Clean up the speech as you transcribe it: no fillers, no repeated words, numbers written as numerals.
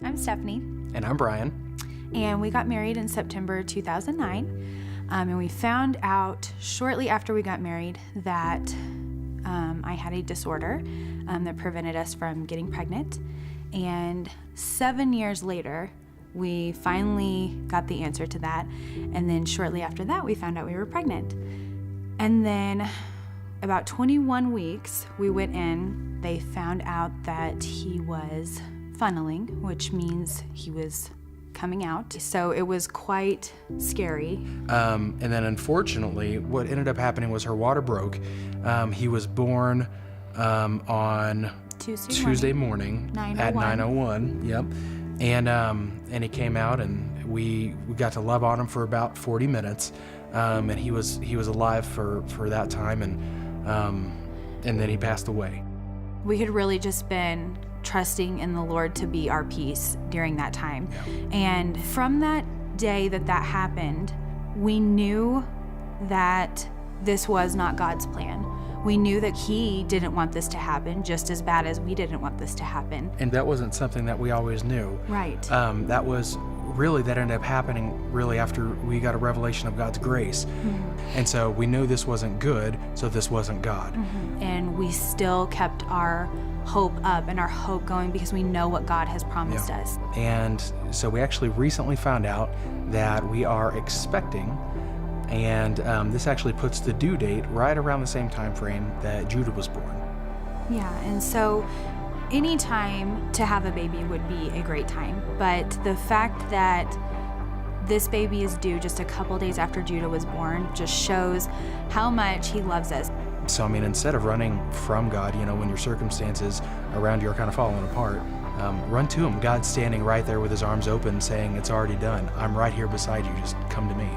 I'm Stephanie. And I'm Bryan. And we got married in September 2009. And we found out shortly after we got married that I had a disorder that prevented us from getting pregnant. And 7 years later, we finally got the answer to that. And then shortly after that, we found out we were pregnant. And then about 21 weeks, we went in. They found out that he was funneling, which means he was coming out. So it was quite scary. And then unfortunately, what ended up happening was her water broke. He was born on Tuesday morning at 9:01. Yep. And he came out, and we got to love on him for about 40 minutes. And he was alive for that time, and then he passed away. We had really just been trusting in the Lord to be our peace during that time. Yeah. And from that day that happened, we knew that this was not God's plan. We knew that He didn't want this to happen just as bad as we didn't want this to happen. And that wasn't something that we always knew. Right. That ended up happening really after we got a revelation of God's grace. Mm-hmm. And so we knew this wasn't good, so this wasn't God. Mm-hmm. And we still kept our hope up and our hope going because we know what God has promised us. And so we actually recently found out that we are expecting, and this actually puts the due date right around the same time frame that Judah was born. Yeah, and so any time to have a baby would be a great time, but the fact that this baby is due just a couple days after Judah was born just shows how much He loves us. So, instead of running from God, when your circumstances around you are kind of falling apart, run to Him. God's standing right there with His arms open saying, it's already done. I'm right here beside you. Just come to me.